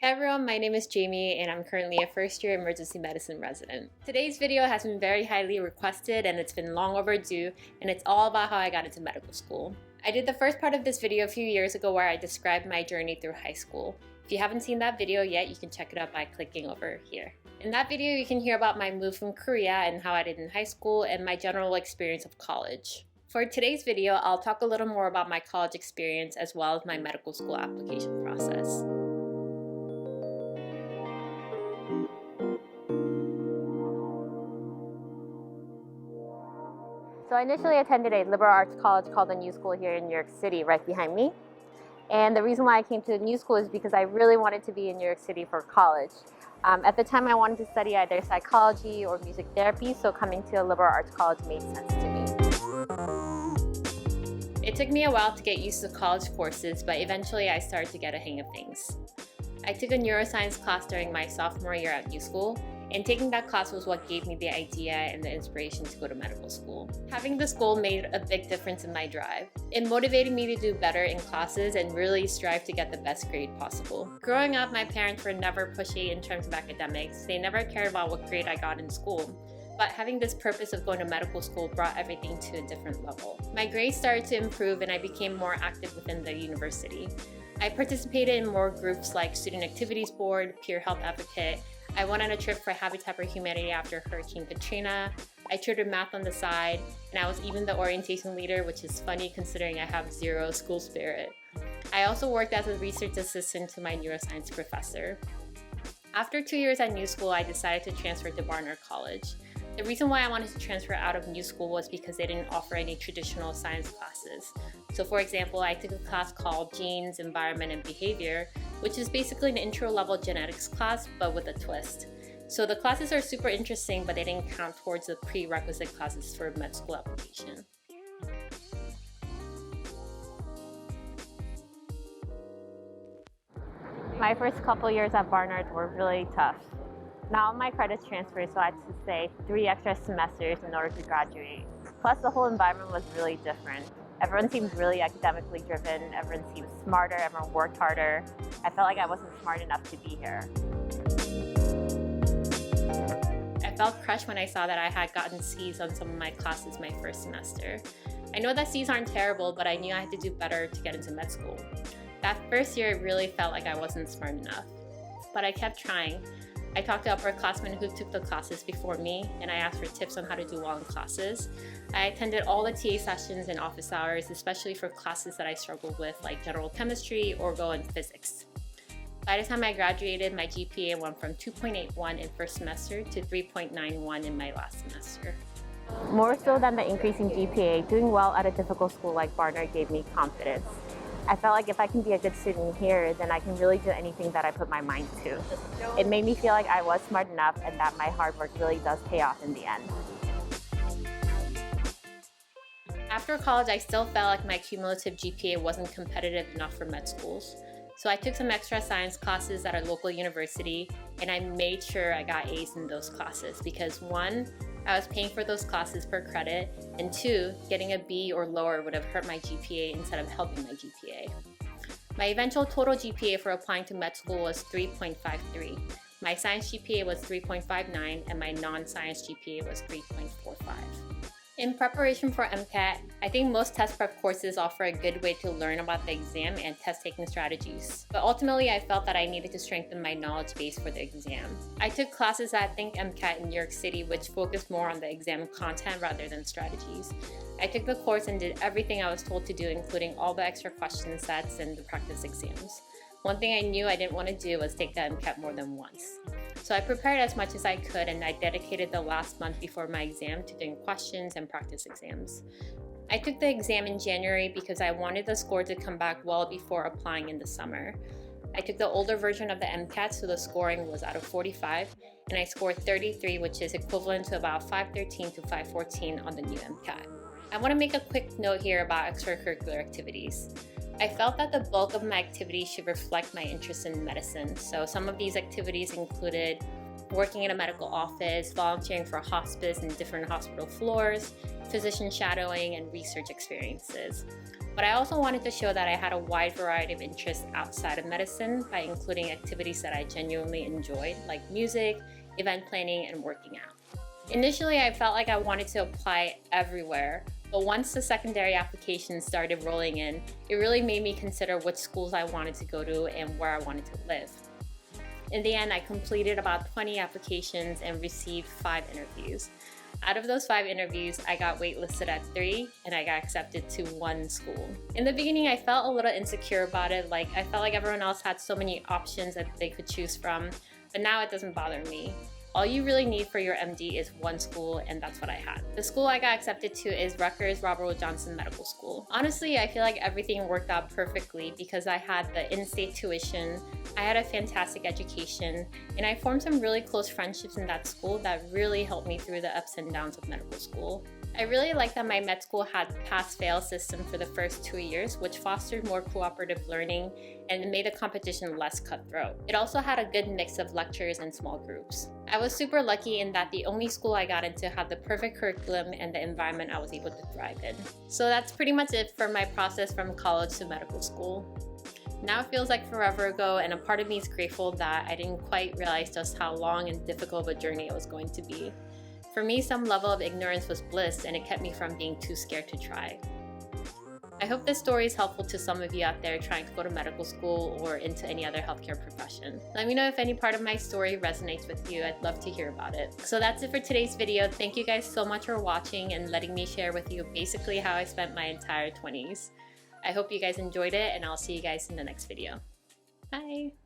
Hey everyone, my name is Jamie and I'm currently a first-year emergency medicine resident. Today's video has been very highly requested and it's been long overdue, and it's all about how I got into medical school. I did the first part of this video a few years ago where I described my journey through high school. If you haven't seen that video yet, you can check it out by clicking over here. In that video, you can hear about my move from Korea and how I did in high school and my general experience of college. For today's video, I'll talk a little more about my college experience as well as my medical school application process. So I initially attended a liberal arts college called the New School here in New York City, right behind me. And the reason why I came to the New School is because I really wanted to be in New York City for college. At the time, I wanted to study either psychology or music therapy, so coming to a liberal arts college made sense to me. It took me a while to get used to college courses, but eventually I started to get a hang of things. I took a neuroscience class during my sophomore year at New School, and taking that class was what gave me the idea and the inspiration to go to medical school. Having this goal made a big difference in my drive. It motivated me to do better in classes and really strive to get the best grade possible. Growing up, my parents were never pushy in terms of academics. They never cared about what grade I got in school. But having this purpose of going to medical school brought everything to a different level. My grades started to improve and I became more active within the university. I participated in more groups like Student Activities Board, Peer Health Advocate. I went on a trip for Habitat for Humanity after Hurricane Katrina. I tutored math on the side, and I was even the orientation leader, which is funny considering I have zero school spirit. I also worked as a research assistant to my neuroscience professor. After 2 years at New School, I decided to transfer to Barnard College. The reason why I wanted to transfer out of New School was because they didn't offer any traditional science classes. So for example, I took a class called Genes, Environment, and Behavior, which is basically an intro-level genetics class, but with a twist. So the classes are super interesting, but they didn't count towards the prerequisite classes for med school application. My first couple years at Barnard were really tough. Now my credits transferred, so I had to stay 3 extra semesters in order to graduate. Plus the whole environment was really different. Everyone seemed really academically driven, everyone seemed smarter, everyone worked harder. I felt like I wasn't smart enough to be here. I felt crushed when I saw that I had gotten C's on some of my classes my first semester. I know that C's aren't terrible, but I knew I had to do better to get into med school. That first year, it really felt like I wasn't smart enough. But I kept trying. I talked to upperclassmen who took the classes before me, and I asked for tips on how to do well in classes. I attended all the TA sessions and office hours, especially for classes that I struggled with, like general chemistry, orgo, and physics. By the time I graduated, my GPA went from 2.81 in first semester to 3.91 in my last semester. More so than the increasing GPA, doing well at a difficult school like Barnard gave me confidence. I felt like if I can be a good student here, then I can really do anything that I put my mind to. It made me feel like I was smart enough and that my hard work really does pay off in the end. After college, I still felt like my cumulative GPA wasn't competitive enough for med schools. So I took some extra science classes at a local university, and I made sure I got A's in those classes because 1, I was paying for those classes per credit, and 2, getting a B or lower would have hurt my GPA instead of helping my GPA. My eventual total GPA for applying to med school was 3.53. My science GPA was 3.59, and my non-science GPA was 3.45. In preparation for Mcat, I think most test prep courses offer a good way to learn about the exam and test-taking strategies. But ultimately, I felt that I needed to strengthen my knowledge base for the exam. I took classes at Think Mcat in New York City, which focused more on the exam content rather than strategies. I took the course and did everything I was told to do, including all the extra question sets and the practice exams. One thing I knew I didn't want to do was take the Mcat more than once. So I prepared as much as I could, and I dedicated the last month before my exam to doing questions and practice exams. I took the exam in January because I wanted the score to come back well before applying in the summer. I took the older version of the Mcat, so the scoring was out of 45, and I scored 33, which is equivalent to about 513 to 514 on the new Mcat. I want to make a quick note here about extracurricular activities. I felt that the bulk of my activities should reflect my interest in medicine, so some of these activities included working in a medical office, volunteering for hospice and different hospital floors, physician shadowing, and research experiences. But I also wanted to show that I had a wide variety of interests outside of medicine by including activities that I genuinely enjoyed, like music, event planning, and working out. Initially, I felt like I wanted to apply everywhere, but once the secondary applications started rolling in, it really made me consider which schools I wanted to go to and where I wanted to live. In the end, I completed about 20 applications and received 5 interviews. Out of those 5 interviews, I got waitlisted at 3 and I got accepted to 1 school. In the beginning, I felt a little insecure about it, like I felt like everyone else had so many options that they could choose from, but now it doesn't bother me. All you really need for your MD is 1 school, and that's what I had. The school I got accepted to is Rutgers Robert Wood Johnson Medical School. Honestly, I feel like everything worked out perfectly because I had the in-state tuition, I had a fantastic education, and I formed some really close friendships in that school that really helped me through the ups and downs of medical school. I really like that my med school had pass-fail system for the first 2 years, which fostered more cooperative learning and made the competition less cutthroat. It also had a good mix of lectures and small groups. I was super lucky in that the only school I got into had the perfect curriculum and the environment I was able to thrive in. So that's pretty much it for my process from college to medical school. Now it feels like forever ago, and a part of me is grateful that I didn't quite realize just how long and difficult of a journey it was going to be. For me, some level of ignorance was bliss, and it kept me from being too scared to try. I hope this story is helpful to some of you out there trying to go to medical school or into any other healthcare profession. Let me know if any part of my story resonates with you. I'd love to hear about it. So that's it for today's video. Thank you guys so much for watching and letting me share with you basically how I spent my entire 20s. I hope you guys enjoyed it, and I'll see you guys in the next video. Bye!